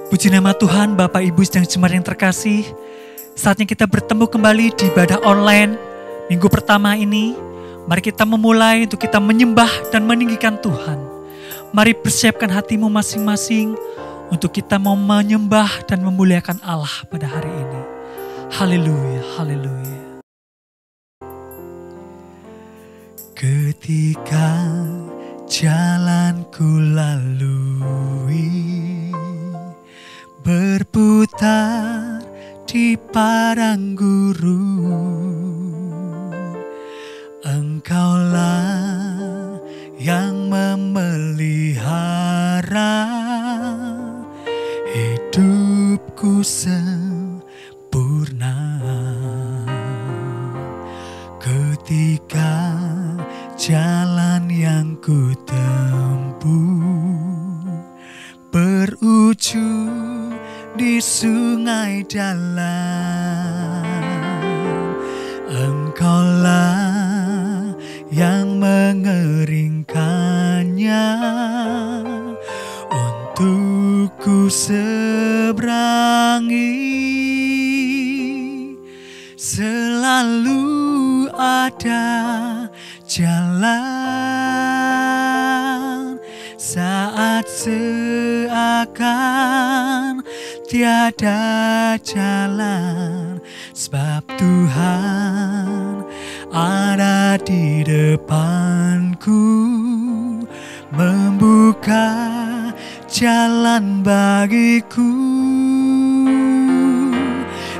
Puji nama Tuhan, Bapak Ibu Sedang Jemaat yang terkasih. Saatnya kita bertemu kembali di ibadah online minggu pertama ini. Mari kita memulai untuk kita menyembah dan meninggikan Tuhan. Mari persiapkan hatimu masing-masing untuk kita mau menyembah dan memuliakan Allah pada hari ini. Haleluya, haleluya. Ketika jalan ku lalui, berputar di padang gurun, Engkaulah yang memelihara hidupku sempurna. Ketika jalan yang ku tempuh berujung di sungai dalam, Engkaulah yang mengeringkannya untuk ku seberangi. Selalu ada jalan saat seakan tiada jalan, sebab Tuhan ada di depanku, membuka jalan bagiku.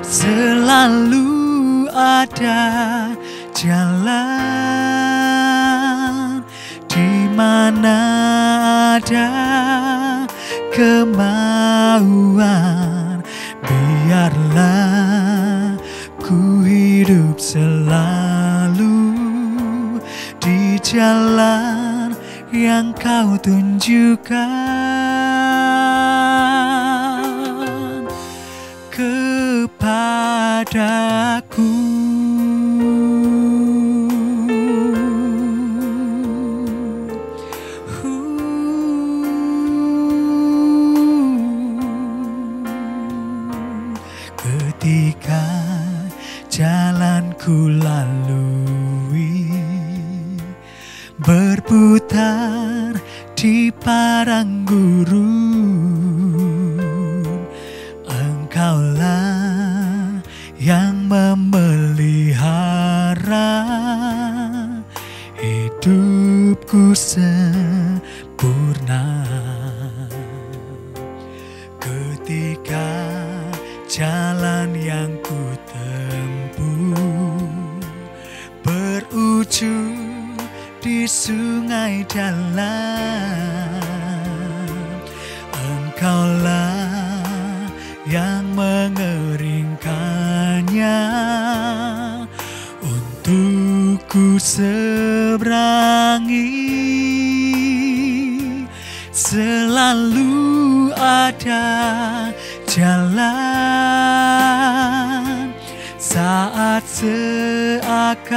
Selalu ada jalan di mana ada kemauan. Biarlah ku hidup selalu di jalan yang kau tunjukkan kepadaku. Ketika jalan ku lalui, berputar di padang gurun, Engkaulah yang memelihara hidupku sempurna. Ketika jalan yang ku tempuh berujung di sungai dalam, Engkaulah yang mengeringkannya untuk ku seberangi. Selalu ada jalan saat seakan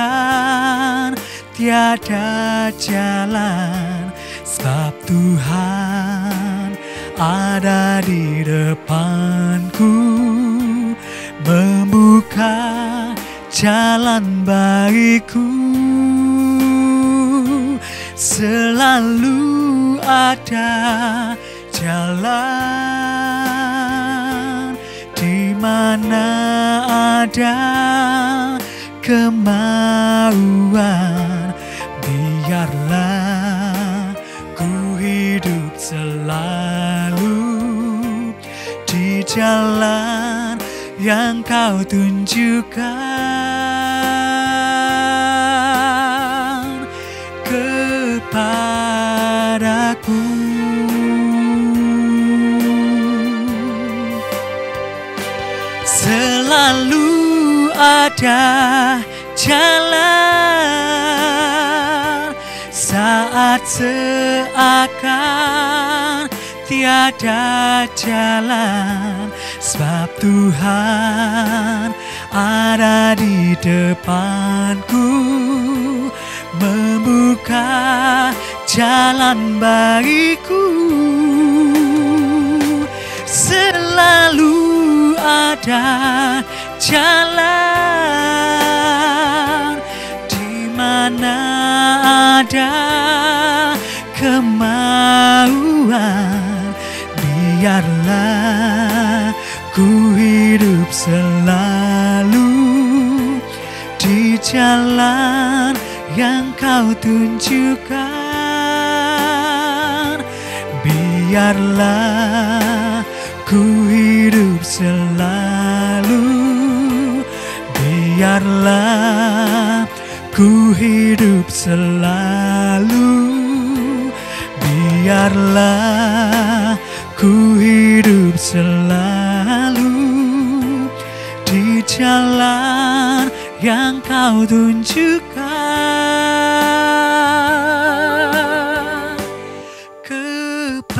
tiada jalan, sebab Tuhan ada di depanku, membuka jalan bagiku. Selalu ada jalan di mana ada kemauan. Biarlah ku hidup selalu di jalan yang kau tunjukkan kepadaku. Selalu ada jalan saat seakan tiada jalan, sebab Tuhan ada di depanku, membuka jalan bagiku. selalu ada jalan. Di mana ada kemauan, biarlah ku hidup selalu di jalan yang kau tunjukkan. Biarlah ku hidup selalu, biarlah ku hidup selalu, biarlah ku hidup selalu di jalan yang kau tunjukkan kepadaku.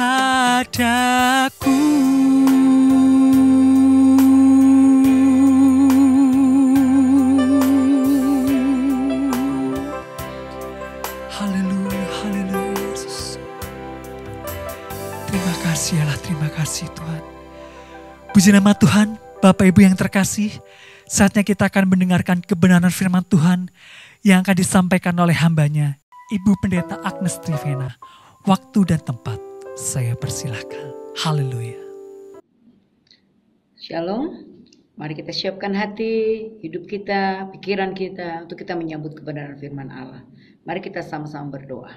Haleluya, haleluya Yesus. Terima kasih Allah, terima kasih Tuhan. Puji nama Tuhan. Bapak Ibu yang terkasih, saatnya kita akan mendengarkan kebenaran firman Tuhan yang akan disampaikan oleh hambanya, Ibu Pendeta Agnes Trivena. Waktu dan tempat, saya persilahkan. Haleluya. Shalom, mari kita siapkan hati, hidup kita, pikiran kita untuk kita menyambut kebenaran firman Allah. Mari kita sama-sama berdoa.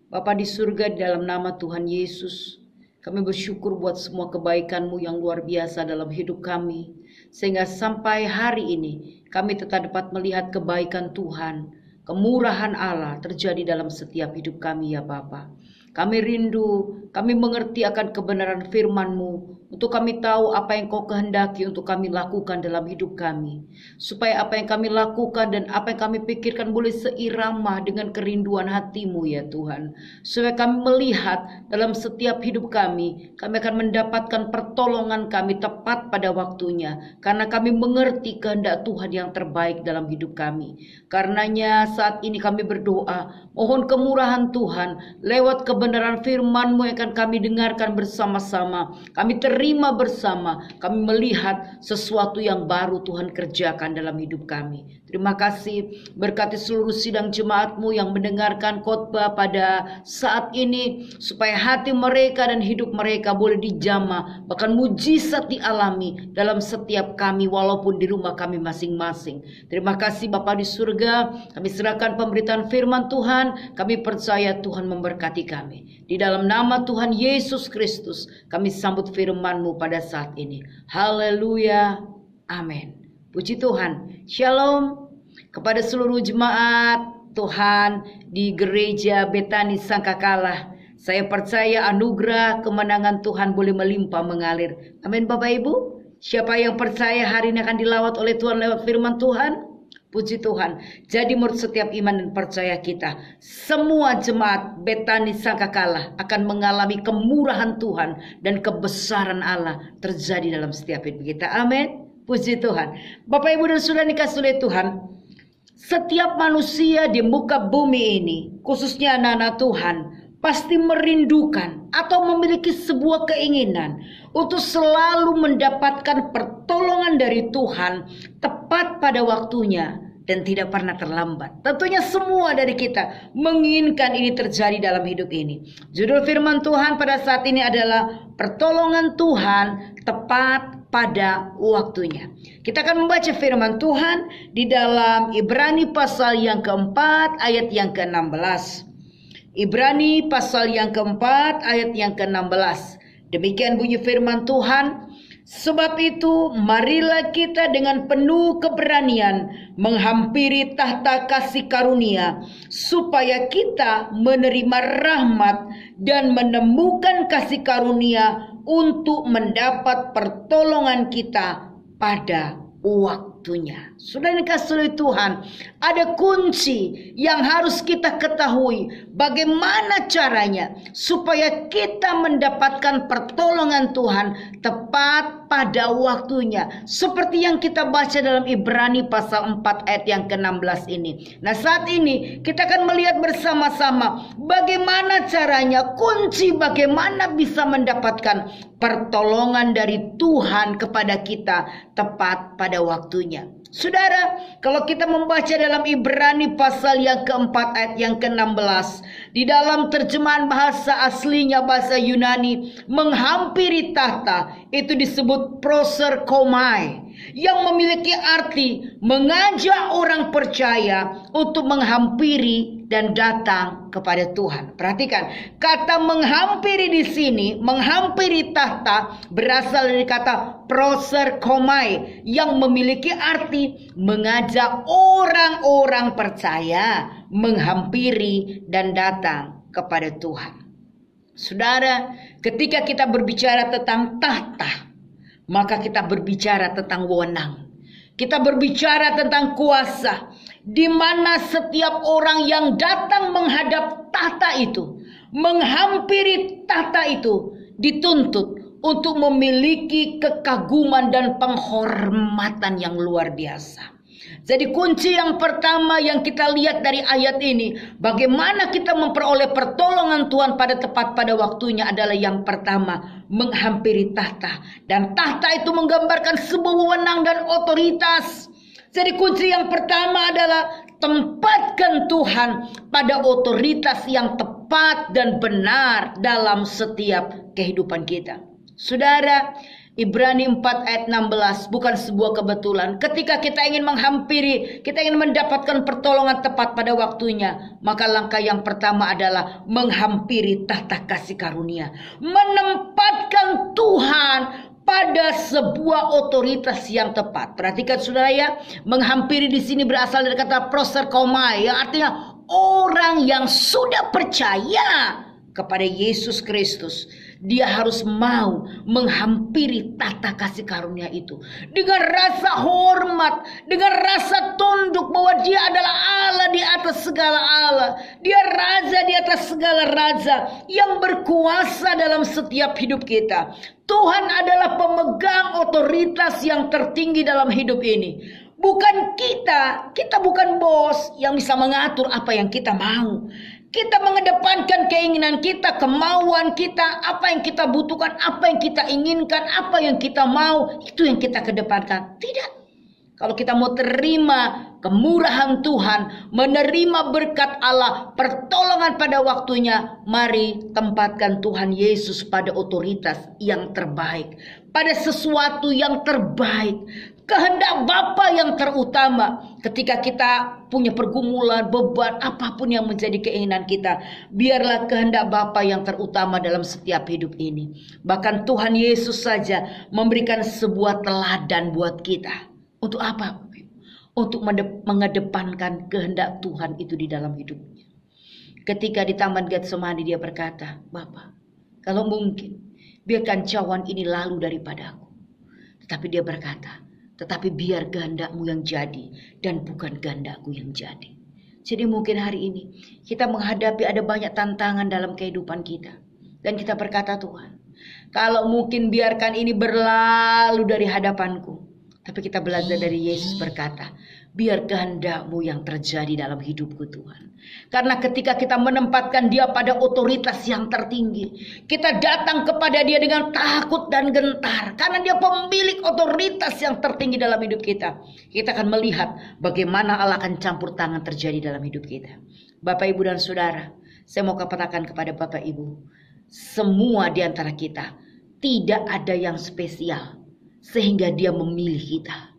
Bapa di surga, di dalam nama Tuhan Yesus, kami bersyukur buat semua kebaikan-Mu yang luar biasa dalam hidup kami. Sehingga sampai hari ini kami tetap dapat melihat kebaikan Tuhan, kemurahan Allah terjadi dalam setiap hidup kami ya Bapa. Kami rindu, kami mengerti akan kebenaran firman-Mu. Untuk kami tahu apa yang Kau kehendaki untuk kami lakukan dalam hidup kami. Supaya apa yang kami lakukan dan apa yang kami pikirkan boleh seirama dengan kerinduan hati-Mu ya Tuhan. Supaya kami melihat dalam setiap hidup kami akan mendapatkan pertolongan kami tepat pada waktunya. Karena kami mengerti kehendak Tuhan yang terbaik dalam hidup kami. Karenanya saat ini kami berdoa, mohon kemurahan Tuhan lewat kebenaran firman-Mu yang akan kami dengarkan bersama-sama. Kami terima bersama, kami melihat sesuatu yang baru Tuhan kerjakan dalam hidup kami. Terima kasih, berkati seluruh sidang jemaat-Mu yang mendengarkan khotbah pada saat ini, supaya hati mereka dan hidup mereka boleh dijamah, bahkan mujizat dialami dalam setiap kami walaupun di rumah kami masing-masing. Terima kasih Bapa di surga, kami serahkan pemberitaan firman Tuhan, kami percaya Tuhan memberkati kami. Di dalam nama Tuhan Yesus Kristus, kami sambut firman-Mu pada saat ini. Haleluya, amin. Puji Tuhan. Shalom kepada seluruh jemaat Tuhan di gereja Betani Sangkakala. Saya percaya anugerah kemenangan Tuhan boleh melimpah mengalir. Amin Bapak Ibu. Siapa yang percaya hari ini akan dilawat oleh Tuhan lewat firman Tuhan? Puji Tuhan. Jadi menurut setiap iman dan percaya kita, semua jemaat Betani Sangkakala akan mengalami kemurahan Tuhan dan kebesaran Allah terjadi dalam setiap hidup kita. Amin. Puji Tuhan. Bapak Ibu dan Saudara dikasihi oleh Tuhan, setiap manusia di muka bumi ini, khususnya anak-anak Tuhan, pasti merindukan atau memiliki sebuah keinginan untuk selalu mendapatkan pertolongan dari Tuhan tepat pada waktunya dan tidak pernah terlambat. Tentunya semua dari kita menginginkan ini terjadi dalam hidup ini. Judul firman Tuhan pada saat ini adalah pertolongan Tuhan tepat pada waktunya. Kita akan membaca firman Tuhan di dalam Ibrani pasal yang keempat ayat yang ke-16. Ibrani pasal yang keempat ayat yang ke-16. Demikian bunyi firman Tuhan. Sebab itu marilah kita dengan penuh keberanian menghampiri tahta kasih karunia, supaya kita menerima rahmat dan menemukan kasih karunia untuk mendapat pertolongan kita pada waktu waktunya. Sudah dikasih oleh Tuhan, ada kunci yang harus kita ketahui. Bagaimana caranya supaya kita mendapatkan pertolongan Tuhan tepat pada waktunya. Seperti yang kita baca dalam Ibrani pasal 4 ayat yang ke-16 ini. Nah, saat ini kita akan melihat bersama-sama bagaimana caranya, kunci bagaimana bisa mendapatkan pertolongan dari Tuhan kepada kita tepat pada waktunya. Saudara, kalau kita membaca dalam Ibrani pasal yang keempat ayat yang ke-16, di dalam terjemahan bahasa aslinya bahasa Yunani, menghampiri tahta itu disebut proserkomai, yang memiliki arti mengajak orang percaya untuk menghampiri dan datang kepada Tuhan. Perhatikan, kata menghampiri di sini, menghampiri tahta berasal dari kata proserkomai yang memiliki arti mengajak orang-orang percaya menghampiri dan datang kepada Tuhan. Saudara, ketika kita berbicara tentang tahta, maka kita berbicara tentang wewenang. Kita berbicara tentang kuasa, di mana setiap orang yang datang menghadap tahta itu, menghampiri tahta itu, dituntut untuk memiliki kekaguman dan penghormatan yang luar biasa. Jadi kunci yang pertama yang kita lihat dari ayat ini, bagaimana kita memperoleh pertolongan Tuhan pada tepat pada waktunya adalah yang pertama, menghampiri tahta. Dan tahta itu menggambarkan sebuah wewenang dan otoritas. Jadi kunci yang pertama adalah tempatkan Tuhan pada otoritas yang tepat dan benar dalam setiap kehidupan kita. Saudara, Ibrani 4 ayat 16 bukan sebuah kebetulan. Ketika kita ingin menghampiri, kita ingin mendapatkan pertolongan tepat pada waktunya, maka langkah yang pertama adalah menghampiri tahta kasih karunia. Menempatkan Tuhan pada sebuah otoritas yang tepat. Perhatikan saudara ya, menghampiri di sini berasal dari kata proserkomai, yang artinya orang yang sudah percaya kepada Yesus Kristus. Dia harus mau menghampiri tahta kasih karunia itu dengan rasa hormat, dengan rasa tunduk bahwa dia adalah Allah di atas segala Allah. Dia raja di atas segala raja yang berkuasa dalam setiap hidup kita. Tuhan adalah pemegang otoritas yang tertinggi dalam hidup ini. Bukan kita bukan bos yang bisa mengatur apa yang kita mau. Kita mengedepankan keinginan kita, kemauan kita, apa yang kita butuhkan, apa yang kita inginkan, apa yang kita mau, itu yang kita kedepankan. Tidak. Kalau kita mau terima kemurahan Tuhan, menerima berkat Allah, pertolongan pada waktunya, mari tempatkan Tuhan Yesus pada otoritas yang terbaik, pada sesuatu yang terbaik. Kehendak Bapa yang terutama. Ketika kita punya pergumulan, beban, apapun yang menjadi keinginan kita, biarlah kehendak Bapa yang terutama dalam setiap hidup ini. Bahkan Tuhan Yesus saja memberikan sebuah teladan buat kita. Untuk apa? Untuk mengedepankan kehendak Tuhan itu di dalam hidupnya. Ketika di Taman Getsemani dia berkata, Bapa, kalau mungkin biarkan cawan ini lalu daripadaku. Tetapi dia berkata, tetapi biar kehendak-Mu yang jadi dan bukan kehendak-Ku yang jadi. Jadi mungkin hari ini kita menghadapi ada banyak tantangan dalam kehidupan kita. Dan kita berkata, Tuhan, kalau mungkin biarkan ini berlalu dari hadapanku. Tapi kita belajar dari Yesus berkata, biar kehendak-Mu yang terjadi dalam hidupku Tuhan. Karena ketika kita menempatkan dia pada otoritas yang tertinggi, kita datang kepada dia dengan takut dan gentar. Karena dia pemilik otoritas yang tertinggi dalam hidup kita. Kita akan melihat bagaimana Allah akan campur tangan terjadi dalam hidup kita. Bapak, Ibu, dan Saudara, saya mau katakan kepada Bapak, Ibu, semua di antara kita tidak ada yang spesial sehingga dia memilih kita.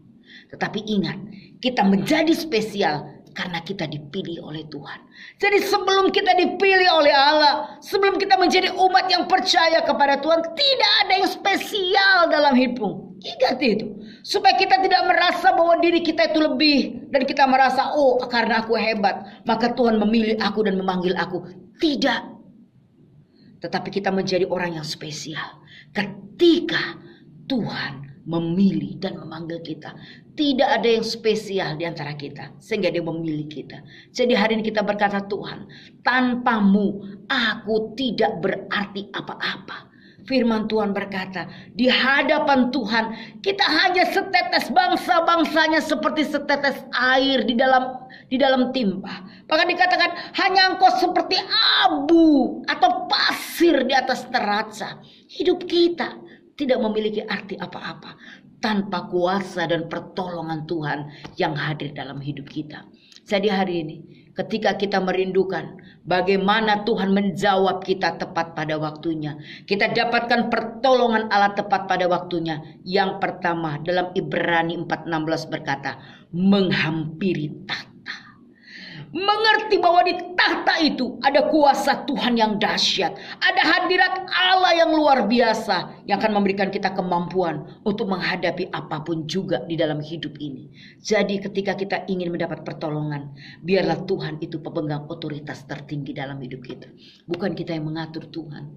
Tetapi ingat, kita menjadi spesial karena kita dipilih oleh Tuhan. Jadi sebelum kita dipilih oleh Allah, sebelum kita menjadi umat yang percaya kepada Tuhan, tidak ada yang spesial dalam hidupmu. Ingat itu. Supaya kita tidak merasa bahwa diri kita itu lebih. Dan kita merasa, oh karena aku hebat, maka Tuhan memilih aku dan memanggil aku. Tidak. Tetapi kita menjadi orang yang spesial ketika Tuhan memilih dan memanggil kita. Tidak ada yang spesial di antara kita sehingga dia memilih kita. Jadi hari ini kita berkata, Tuhan, tanpamu aku tidak berarti apa-apa. Firman Tuhan berkata, di hadapan Tuhan kita hanya setetes, bangsa-bangsanya seperti setetes air di dalam timba. Bahkan dikatakan hanya engkau seperti abu atau pasir di atas neraca. Hidup kita tidak memiliki arti apa-apa tanpa kuasa dan pertolongan Tuhan yang hadir dalam hidup kita. Jadi hari ini ketika kita merindukan bagaimana Tuhan menjawab kita tepat pada waktunya, kita dapatkan pertolongan Allah tepat pada waktunya. Yang pertama dalam Ibrani 4:16 berkata, menghampiri tahta. Mengerti bahwa di tahta itu ada kuasa Tuhan yang dahsyat. Ada hadirat Allah yang luar biasa yang akan memberikan kita kemampuan untuk menghadapi apapun juga di dalam hidup ini. Jadi ketika kita ingin mendapat pertolongan, biarlah Tuhan itu pemegang otoritas tertinggi dalam hidup kita. Bukan kita yang mengatur Tuhan.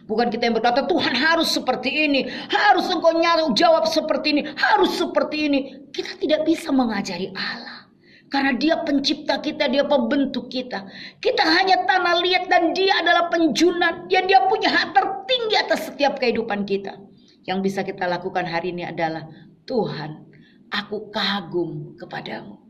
Bukan kita yang berkata Tuhan harus seperti ini, harus engkau jawab seperti ini, harus seperti ini. Kita tidak bisa mengajari Allah. Karena dia pencipta kita, dia pembentuk kita. Kita hanya tanah liat dan dia adalah penjunan. Dia punya hak tertinggi atas setiap kehidupan kita. Yang bisa kita lakukan hari ini adalah, Tuhan, aku kagum kepadamu.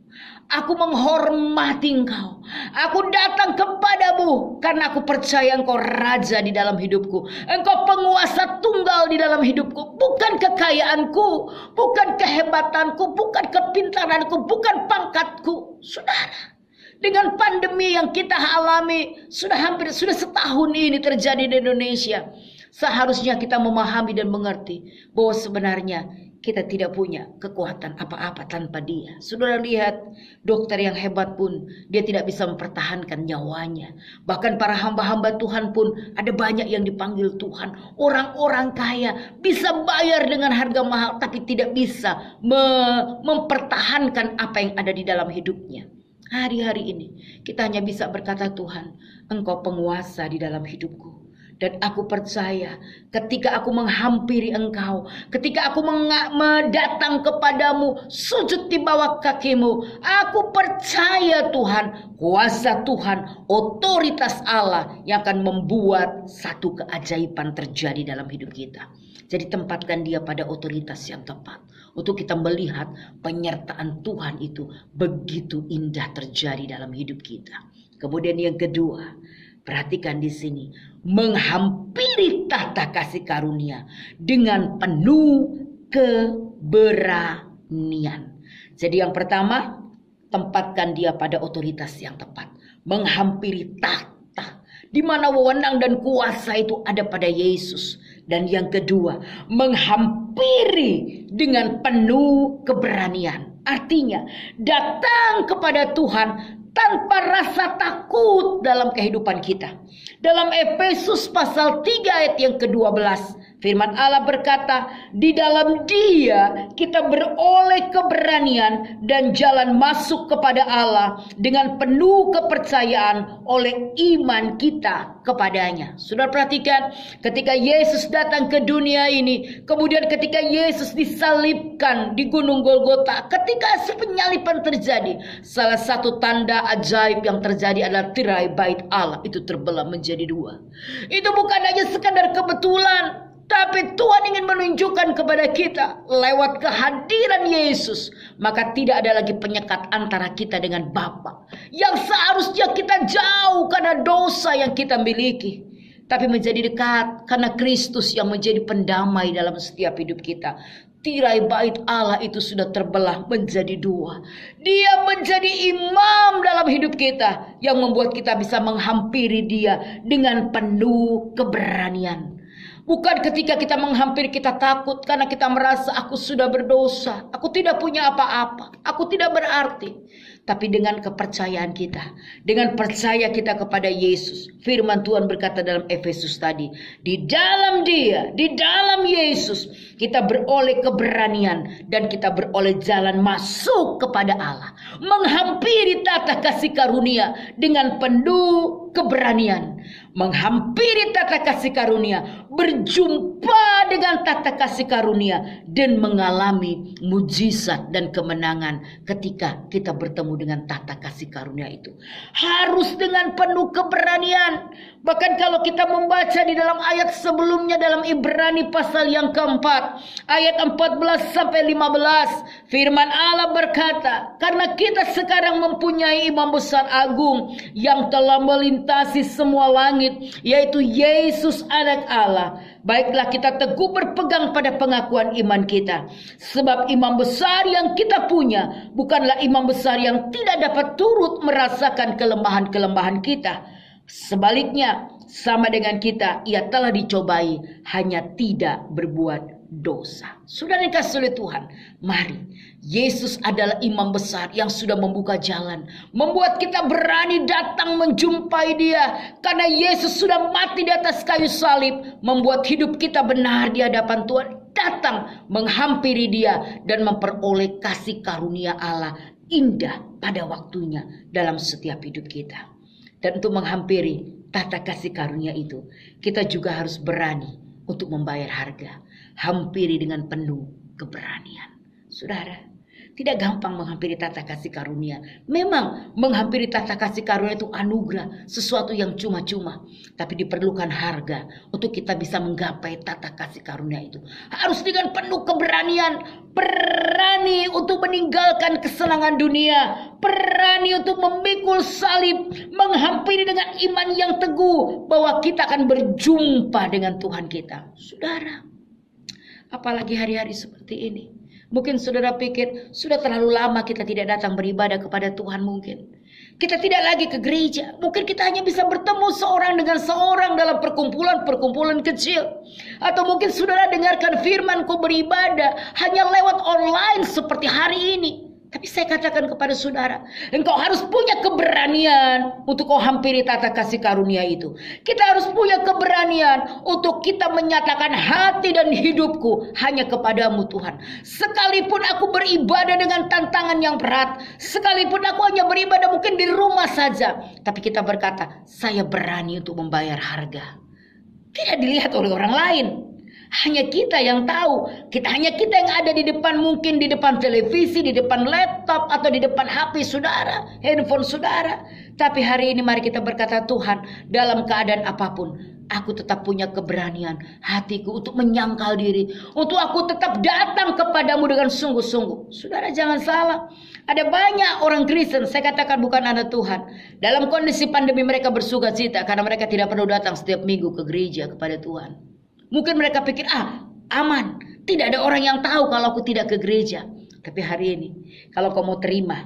Aku menghormati engkau. Aku datang kepadamu karena aku percaya engkau raja di dalam hidupku. Engkau penguasa tunggal di dalam hidupku. Bukan kekayaanku, bukan kehebatanku, bukan kepintaranku, bukan pangkatku. Saudara, dengan pandemi yang kita alami sudah setahun ini terjadi di Indonesia, seharusnya kita memahami dan mengerti bahwa sebenarnya kita tidak punya kekuatan apa-apa tanpa dia. Saudara lihat, dokter yang hebat pun dia tidak bisa mempertahankan nyawanya. Bahkan para hamba-hamba Tuhan pun ada banyak yang dipanggil Tuhan. Orang-orang kaya bisa bayar dengan harga mahal tapi tidak bisa mempertahankan apa yang ada di dalam hidupnya. Hari-hari ini kita hanya bisa berkata, Tuhan, engkau penguasa di dalam hidupku. Dan aku percaya ketika aku menghampiri engkau, ketika aku datang kepadamu, sujud di bawah kakimu, aku percaya Tuhan, kuasa Tuhan, otoritas Allah yang akan membuat satu keajaiban terjadi dalam hidup kita. Jadi tempatkan dia pada otoritas yang tepat untuk kita melihat penyertaan Tuhan itu begitu indah terjadi dalam hidup kita. Kemudian yang kedua, perhatikan di sini, menghampiri tahta kasih karunia dengan penuh keberanian. Jadi yang pertama, tempatkan dia pada otoritas yang tepat. Menghampiri tahta, di mana wewenang dan kuasa itu ada pada Yesus. Dan yang kedua, menghampiri dengan penuh keberanian. Artinya, datang kepada Tuhan tanpa rasa takut dalam kehidupan kita. Dalam Efesus pasal 3 ayat yang ke-12, firman Allah berkata, di dalam dia kita beroleh keberanian dan jalan masuk kepada Allah dengan penuh kepercayaan oleh iman kita kepadanya. Saudara perhatikan, ketika Yesus datang ke dunia ini, kemudian ketika Yesus disalibkan di Gunung Golgota, ketika penyaliban terjadi, salah satu tanda ajaib yang terjadi adalah tirai bait Allah itu terbelah menjadi dua. Itu bukan hanya sekadar kebetulan, tapi Tuhan ingin menunjukkan kepada kita lewat kehadiran Yesus, maka tidak ada lagi penyekat antara kita dengan Bapa yang seharusnya kita jauh karena dosa yang kita miliki, tapi menjadi dekat karena Kristus yang menjadi pendamai dalam setiap hidup kita. Tirai bait Allah itu sudah terbelah menjadi dua. Dia menjadi imam dalam hidup kita yang membuat kita bisa menghampiri dia dengan penuh keberanian. Bukan ketika kita menghampiri kita takut karena kita merasa aku sudah berdosa, aku tidak punya apa-apa, aku tidak berarti. tapi dengan kepercayaan kita, dengan percaya kita kepada Yesus. Firman Tuhan berkata dalam Efesus tadi, di dalam Dia, di dalam Yesus, kita beroleh keberanian dan kita beroleh jalan masuk kepada Allah, menghampiri tata kasih karunia dengan penuh keberanian, menghampiri tata kasih karunia, berjumpa dengan tata kasih karunia, dan mengalami mujizat dan kemenangan ketika kita bertemu dengan tata kasih karunia itu. Harus dengan penuh keberanian. Bahkan kalau kita membaca di dalam ayat sebelumnya dalam Ibrani pasal yang keempat, ayat 14 sampai 15, firman Allah berkata, karena kita sekarang mempunyai imam besar agung yang telah melintasi semua langit, yaitu Yesus anak Allah. Baiklah kita teguh berpegang pada pengakuan iman kita. Sebab imam besar yang kita punya bukanlah imam besar yang tidak dapat turut merasakan kelemahan-kelemahan kita. Sebaliknya, sama dengan kita, ia telah dicobai, hanya tidak berbuat dosa. Saudara yang kasih oleh Tuhan, mari, Yesus adalah imam besar yang sudah membuka jalan, membuat kita berani datang menjumpai Dia. Karena Yesus sudah mati di atas kayu salib, membuat hidup kita benar di hadapan Tuhan. Datang menghampiri Dia dan memperoleh kasih karunia Allah indah pada waktunya dalam setiap hidup kita. Dan untuk menghampiri tata kasih karunia itu, kita juga harus berani untuk membayar harga. Hampiri dengan penuh keberanian. Saudara, tidak gampang menghampiri tata kasih karunia. Memang menghampiri tata kasih karunia itu anugerah, sesuatu yang cuma-cuma. Tapi diperlukan harga untuk kita bisa menggapai tata kasih karunia itu. Harus dengan penuh keberanian. Berani untuk meninggalkan kesenangan dunia. Berani untuk memikul salib. Menghampiri dengan iman yang teguh bahwa kita akan berjumpa dengan Tuhan kita. Saudara, apalagi hari-hari seperti ini. Mungkin saudara pikir sudah terlalu lama kita tidak datang beribadah kepada Tuhan mungkin. Kita tidak lagi ke gereja. Mungkin kita hanya bisa bertemu seorang dengan seorang dalam perkumpulan-perkumpulan kecil. Atau mungkin saudara dengarkan firman-Ku beribadah hanya lewat online seperti hari ini. Tapi saya katakan kepada saudara, engkau harus punya keberanian untuk kau hampiri tata kasih karunia itu. Kita harus punya keberanian untuk kita menyatakan hati dan hidupku hanya kepadamu Tuhan. Sekalipun aku beribadah dengan tantangan yang berat, sekalipun aku hanya beribadah mungkin di rumah saja, tapi kita berkata, saya berani untuk membayar harga. Tidak dilihat oleh orang lain. Hanya kita yang tahu. Hanya kita yang ada di depan, mungkin di depan televisi, di depan laptop, atau di depan HP saudara, handphone saudara. Tapi hari ini mari kita berkata, Tuhan, dalam keadaan apapun, aku tetap punya keberanian hatiku untuk menyangkal diri. Untuk aku tetap datang kepadamu dengan sungguh-sungguh. Saudara jangan salah. Ada banyak orang Kristen, saya katakan bukan anak Tuhan. Dalam kondisi pandemi mereka bersukacita karena mereka tidak perlu datang setiap minggu ke gereja kepada Tuhan. Mungkin mereka pikir, aman. Tidak ada orang yang tahu kalau aku tidak ke gereja. Tapi hari ini, kalau kau mau terima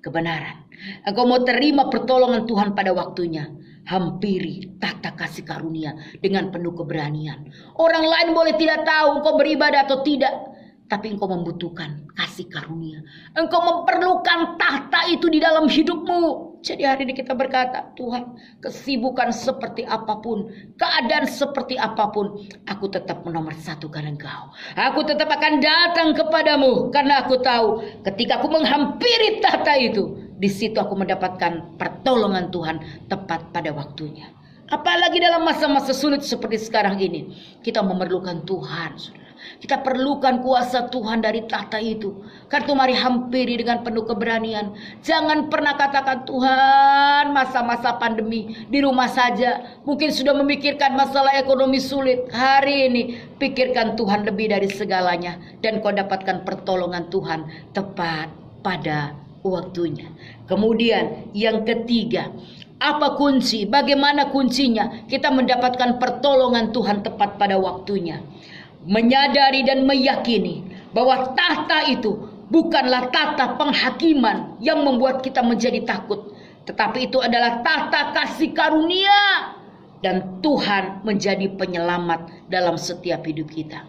kebenaran, engkau mau terima pertolongan Tuhan pada waktunya, hampiri tata kasih karunia dengan penuh keberanian. Orang lain boleh tidak tahu engkau beribadah atau tidak, tapi engkau membutuhkan kasih karunia. Engkau memerlukan tahta itu di dalam hidupmu. Jadi hari ini kita berkata, Tuhan, kesibukan seperti apapun, keadaan seperti apapun, aku tetap menomorsatukan Engkau. Aku tetap akan datang kepadamu, karena aku tahu ketika aku menghampiri tahta itu, di situ aku mendapatkan pertolongan Tuhan tepat pada waktunya. Apalagi dalam masa-masa sulit seperti sekarang ini, kita memerlukan Tuhan, saudara. Kita perlukan kuasa Tuhan dari tahta itu. Karena mari hampiri dengan penuh keberanian. Jangan pernah katakan, Tuhan, masa-masa pandemi di rumah saja. Mungkin sudah memikirkan masalah ekonomi sulit. Hari ini pikirkan Tuhan lebih dari segalanya. Dan kau dapatkan pertolongan Tuhan tepat pada waktunya. Kemudian yang ketiga, apa kunci? Bagaimana kuncinya? Kita mendapatkan pertolongan Tuhan tepat pada waktunya. Menyadari dan meyakini bahwa tahta itu bukanlah tahta penghakiman yang membuat kita menjadi takut, tetapi itu adalah tahta kasih karunia, dan Tuhan menjadi penyelamat dalam setiap hidup kita.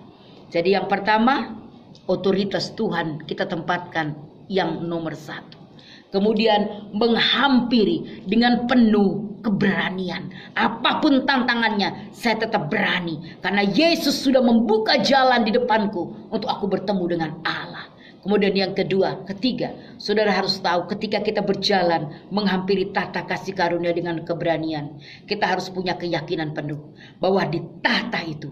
Jadi yang pertama, otoritas Tuhan kita tempatkan yang nomor satu. kemudian menghampiri dengan penuh keberanian. Apapun tantangannya, saya tetap berani karena Yesus sudah membuka jalan di depanku untuk aku bertemu dengan Allah. Kemudian yang ketiga, saudara harus tahu ketika kita berjalan menghampiri tahta kasih karunia dengan keberanian, kita harus punya keyakinan penuh bahwa di tahta itu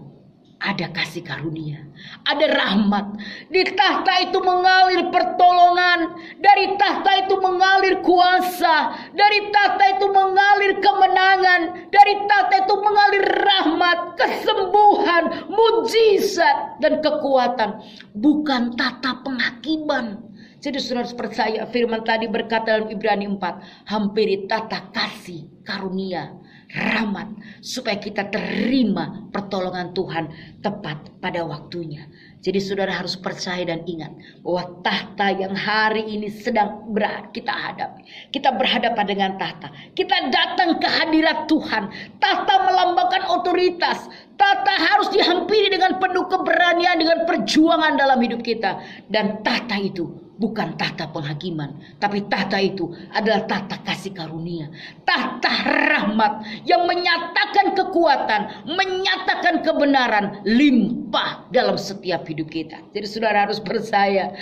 ada kasih karunia, ada rahmat. Di tahta itu mengalir pertolongan, dari tahta itu mengalir kuasa, dari tahta itu mengalir kemenangan, dari tahta itu mengalir rahmat, kesembuhan, mujizat, dan kekuatan. Bukan tahta penghakiman. Jadi saudara harus percaya firman tadi berkata dalam Ibrani 4, hampiri tahta kasih karunia, rahmat, supaya kita terima pertolongan Tuhan tepat pada waktunya. Jadi saudara harus percaya dan ingat bahwa tahta yang hari ini sedang kita hadapi. Kita berhadapan dengan tahta. Kita datang ke hadirat Tuhan. Tahta melambangkan otoritas. Tahta harus dihampiri dengan penuh keberanian, dengan perjuangan dalam hidup kita. Dan tahta itu bukan tahta penghakiman, tapi tahta itu adalah tahta kasih karunia, tahta rahmat yang menyatakan kekuatan, menyatakan kebenaran limpah dalam setiap hidup kita. Jadi saudara harus percaya,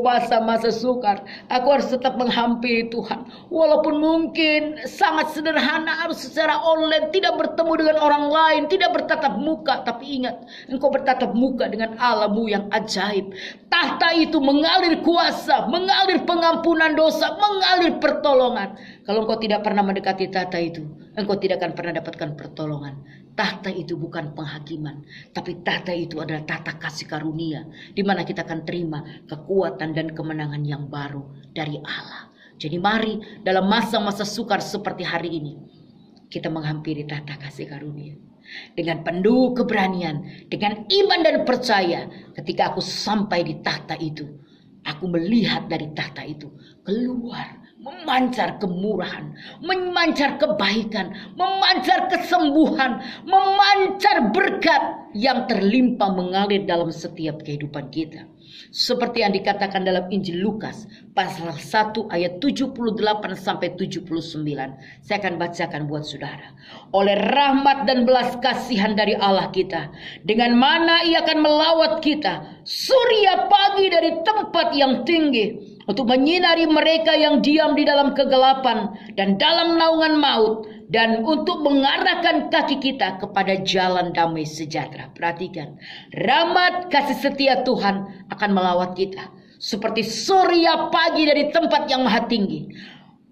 masa-masa sukar aku harus tetap menghampiri Tuhan, walaupun mungkin sangat sederhana, harus secara online, tidak bertemu dengan orang lain, tidak bertatap muka, tapi ingat, engkau bertatap muka dengan Allah-Mu yang ajaib. Tahta itu mengalir kuasa, mengalir pengampunan dosa, mengalir pertolongan. Kalau engkau tidak pernah mendekati tahta itu, engkau tidak akan pernah dapatkan pertolongan. Tahta itu bukan penghakiman, tapi tahta itu adalah tahta kasih karunia, di mana kita akan terima kekuatan dan kemenangan yang baru dari Allah. Jadi mari dalam masa-masa sukar seperti hari ini, kita menghampiri tahta kasih karunia dengan penuh keberanian, dengan iman dan percaya. Ketika aku sampai di tahta itu, aku melihat dari tahta itu keluar memancar kemurahan, memancar kebaikan, memancar kesembuhan, memancar berkat yang terlimpah mengalir dalam setiap kehidupan kita. Seperti yang dikatakan dalam Injil Lukas pasal 1 ayat 78 sampai 79. Saya akan bacakan buat saudara. Oleh rahmat dan belas kasihan dari Allah kita, dengan mana Ia akan melawat kita surya pagi dari tempat yang tinggi, untuk menyinari mereka yang diam di dalam kegelapan dan dalam naungan maut, dan untuk mengarahkan kaki kita kepada jalan damai sejahtera. Perhatikan, rahmat kasih setia Tuhan akan melawat kita seperti surya pagi dari tempat yang maha tinggi,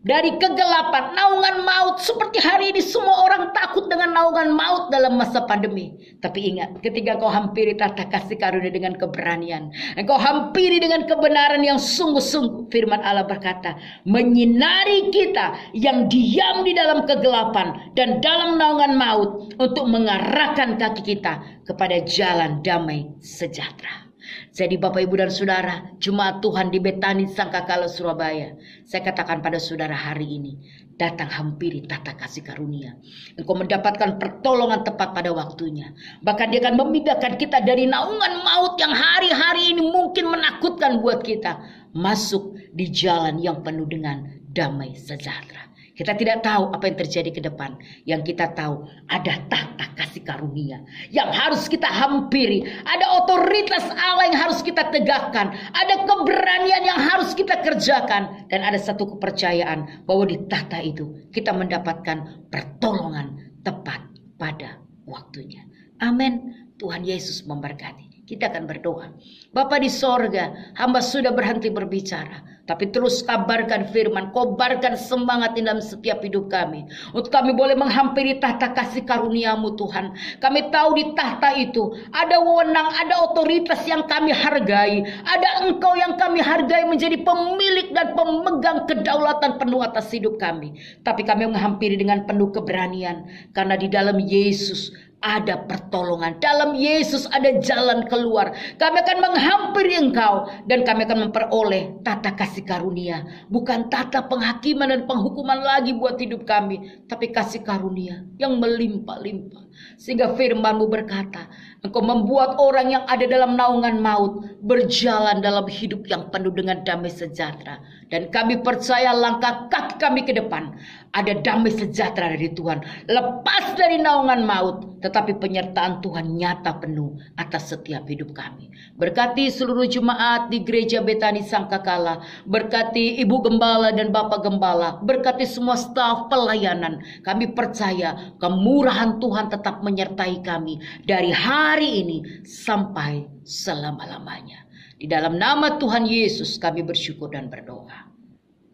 dari kegelapan, naungan maut. Seperti hari ini semua orang takut dengan naungan maut dalam masa pandemi. Tapi ingat, ketika kau hampiri tahta kasih karunia dengan keberanian, engkau hampiri dengan kebenaran yang sungguh-sungguh, firman Allah berkata, menyinari kita yang diam di dalam kegelapan dan dalam naungan maut, untuk mengarahkan kaki kita kepada jalan damai sejahtera. Jadi Bapak, Ibu, dan Saudara, jemaat Tuhan di Betani Sangkakala, Surabaya, saya katakan pada saudara hari ini, datang hampiri tahta kasih karunia. Engkau mendapatkan pertolongan tepat pada waktunya. Bahkan Dia akan memindahkan kita dari naungan maut yang hari-hari ini mungkin menakutkan buat kita, masuk di jalan yang penuh dengan damai sejahtera. Kita tidak tahu apa yang terjadi ke depan. Yang kita tahu ada tahta kasih karunia yang harus kita hampiri. Ada otoritas Allah yang harus kita tegakkan. Ada keberanian yang harus kita kerjakan. Dan ada satu kepercayaan bahwa di tahta itu kita mendapatkan pertolongan tepat pada waktunya. Amin. Tuhan Yesus memberkati. Kita akan berdoa. Bapa di sorga, hamba sudah berhenti berbicara, tapi terus kabarkan firman, kobarkan semangat di dalam setiap hidup kami, untuk kami boleh menghampiri tahta kasih karunia-Mu Tuhan. Kami tahu di tahta itu ada wewenang, ada otoritas yang kami hargai, ada Engkau yang kami hargai menjadi pemilik dan pemegang kedaulatan penuh atas hidup kami. Tapi kami menghampiri dengan penuh keberanian, karena di dalam Yesus ada pertolongan. Dalam Yesus ada jalan keluar. Kami akan menghampiri Engkau, dan kami akan memperoleh tahta kasih karunia. Bukan tahta penghakiman dan penghukuman lagi buat hidup kami, tapi kasih karunia yang melimpah-limpah. Sehingga firman-Mu berkata, Engkau membuat orang yang ada dalam naungan maut berjalan dalam hidup yang penuh dengan damai sejahtera. Dan kami percaya langkah kaki kami ke depan ada damai sejahtera dari Tuhan. Lepas dari naungan maut, tetapi penyertaan Tuhan nyata penuh atas setiap hidup kami. Berkati seluruh jemaat di Gereja Betani Sangkakala. Berkati Ibu Gembala dan Bapak Gembala. Berkati semua staf pelayanan. Kami percaya kemurahan Tuhan tetap menyertai kami dari hari ini sampai selama-lamanya. Di dalam nama Tuhan Yesus kami bersyukur dan berdoa.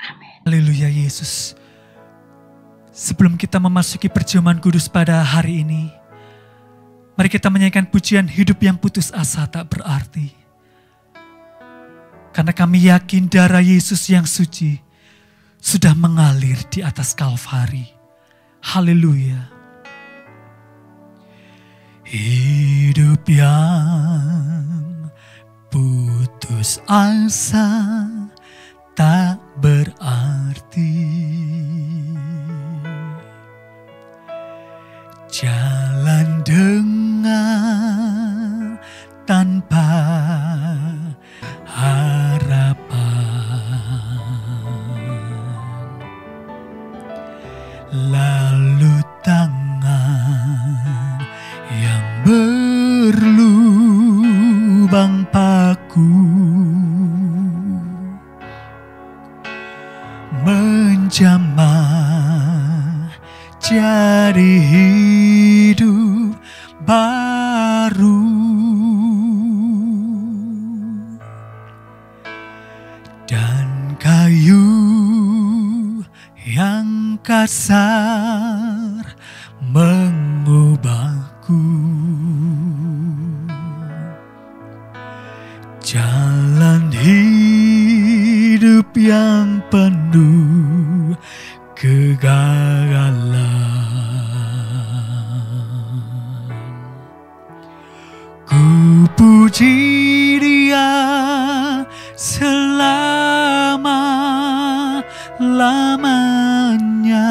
Amin. Haleluya Yesus. Sebelum kita memasuki perjamuan kudus pada hari ini, mari kita menyanyikan pujian hidup yang putus asa tak berarti. Karena kami yakin darah Yesus yang suci sudah mengalir di atas Kalvari. Haleluya. Hidup yang putus asa tak berarti. Jalan dengar tanpa harapan, lalu tangan yang berlubang paku menjamah jadi hidup baru, dan kayu yang kasar mengubahku. Jalan hidup yang penuh kegagalan, ku puji Dia selama-lamanya,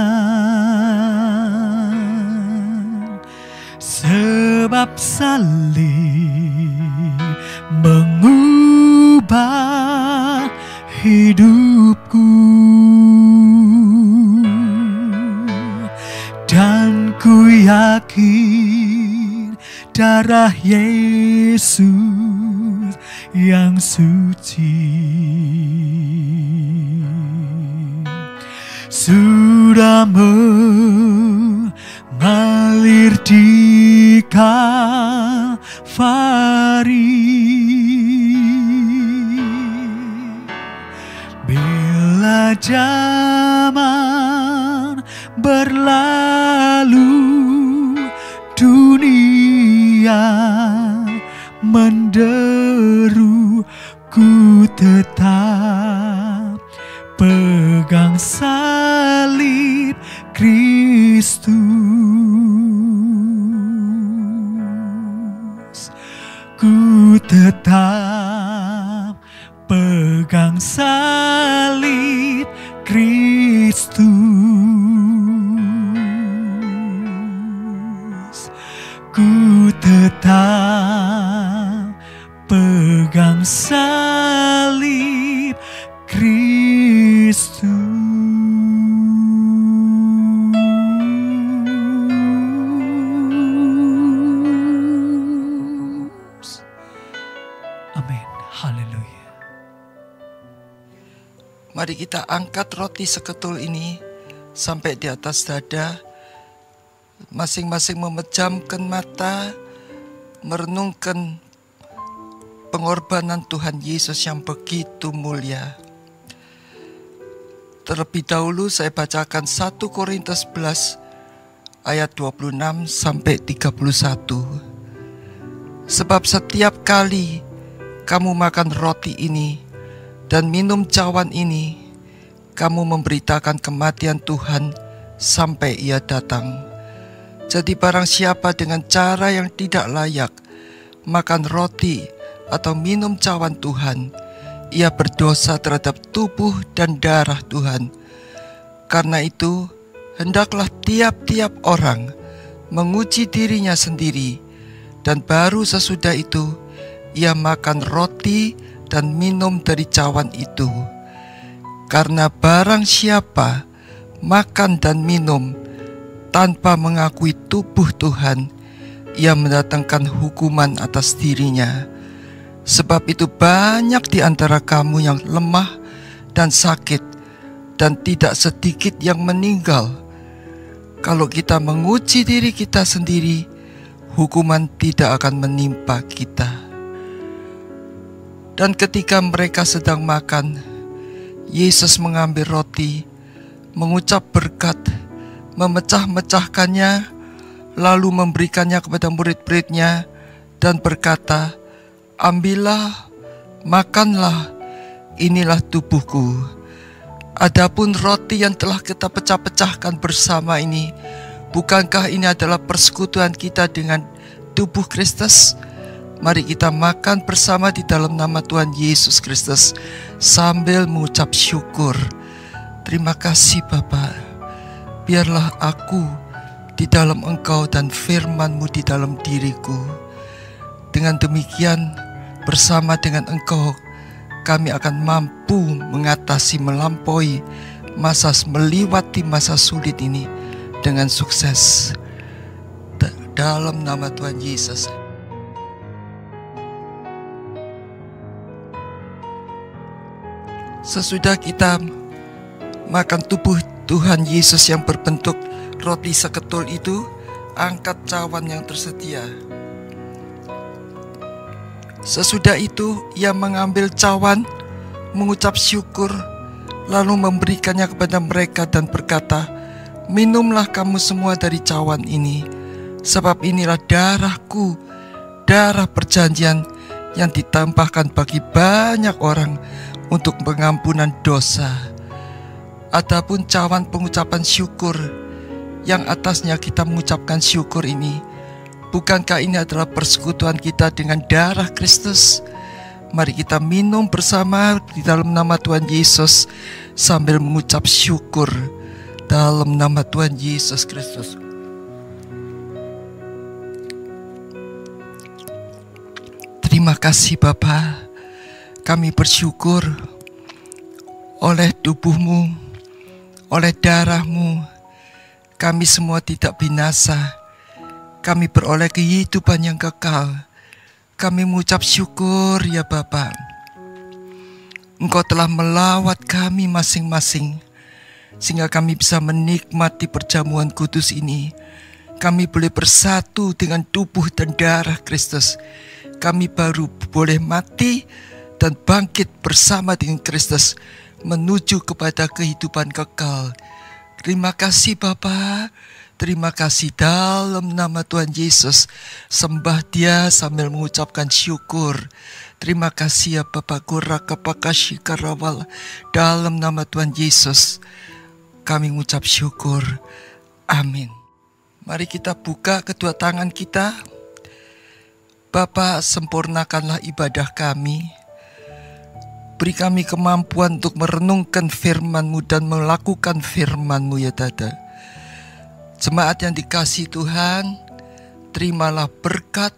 sebab salib mengubah hidupku, dan ku yakin darah Yesus yang suci sudah mengalir di Kalvari. Bila zaman berlalu, dunia menderu, ku tetap pegang salib Kristus. Ku tetap pegang salib Kristus. Ku tetap pegang salib Kristus. Amin. Haleluya. Mari kita angkat roti seketul ini sampai di atas dada. Masing-masing memejamkan mata, merenungkan pengorbanan Tuhan Yesus yang begitu mulia. Terlebih dahulu saya bacakan 1 Korintus 11 ayat 26 sampai 31. Sebab setiap kali kamu makan roti ini dan minum cawan ini, kamu memberitakan kematian Tuhan sampai Ia datang. Jadi barang siapa dengan cara yang tidak layak makan roti atau minum cawan Tuhan, ia berdosa terhadap tubuh dan darah Tuhan. Karena itu, hendaklah tiap-tiap orang menguji dirinya sendiri, dan baru sesudah itu ia makan roti dan minum dari cawan itu. Karena barang siapa makan dan minum tanpa mengakui tubuh Tuhan, ia mendatangkan hukuman atas dirinya. Sebab itu banyak di antara kamu yang lemah dan sakit, dan tidak sedikit yang meninggal. Kalau kita menguji diri kita sendiri, hukuman tidak akan menimpa kita. Dan ketika mereka sedang makan, Yesus mengambil roti, mengucap berkat, memecah-mecahkannya, lalu memberikannya kepada murid-muridnya dan berkata, "Ambillah, makanlah, inilah tubuhku." Adapun roti yang telah kita pecah-pecahkan bersama ini, bukankah ini adalah persekutuan kita dengan tubuh Kristus? Mari kita makan bersama di dalam nama Tuhan Yesus Kristus sambil mengucap syukur. Terima kasih Bapa, biarlah aku di dalam Engkau dan firman-Mu di dalam diriku. Dengan demikian, bersama dengan Engkau, kami akan mampu mengatasi, melampaui melewati masa sulit ini dengan sukses. Dalam nama Tuhan Yesus. Sesudah kita makan tubuh Tuhan Yesus yang berbentuk roti seketul itu, angkat cawan yang tersedia. Sesudah itu ia mengambil cawan, mengucap syukur, lalu memberikannya kepada mereka dan berkata, "Minumlah kamu semua dari cawan ini, sebab inilah darahku, darah perjanjian yang ditambahkan bagi banyak orang untuk pengampunan dosa." Adapun cawan pengucapan syukur yang atasnya kita mengucapkan syukur ini, bukankah ini adalah persekutuan kita dengan darah Kristus? Mari kita minum bersama di dalam nama Tuhan Yesus sambil mengucap syukur dalam nama Tuhan Yesus Kristus. Terima kasih Bapa, kami bersyukur oleh tubuh-Mu, oleh darah-Mu, kami semua tidak binasa. Kami beroleh kehidupan yang kekal. Kami mengucap syukur ya Bapa. Engkau telah melawat kami masing-masing, sehingga kami bisa menikmati perjamuan kudus ini. Kami boleh bersatu dengan tubuh dan darah Kristus. Kami baru boleh mati dan bangkit bersama dengan Kristus menuju kepada kehidupan kekal. Terima kasih Bapa. Terima kasih dalam nama Tuhan Yesus. Sembah Dia sambil mengucapkan syukur. Terima kasih ya Bapa Kuraka Pakashi Karawal. Dalam nama Tuhan Yesus kami mengucap syukur. Amin. Mari kita buka kedua tangan kita. Bapa, sempurnakanlah ibadah kami. Beri kami kemampuan untuk merenungkan firman-Mu dan melakukan firman-Mu ya Dada. Jemaat yang dikasihi Tuhan, terimalah berkat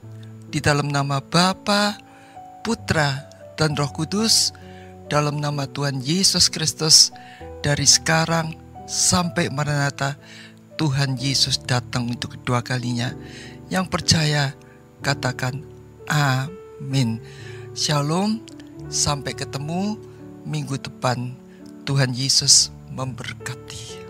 di dalam nama Bapa, Putra, dan Roh Kudus, dalam nama Tuhan Yesus Kristus, dari sekarang sampai Maranatha. Tuhan Yesus datang untuk kedua kalinya. Yang percaya, katakan amin. Shalom, sampai ketemu minggu depan. Tuhan Yesus memberkati.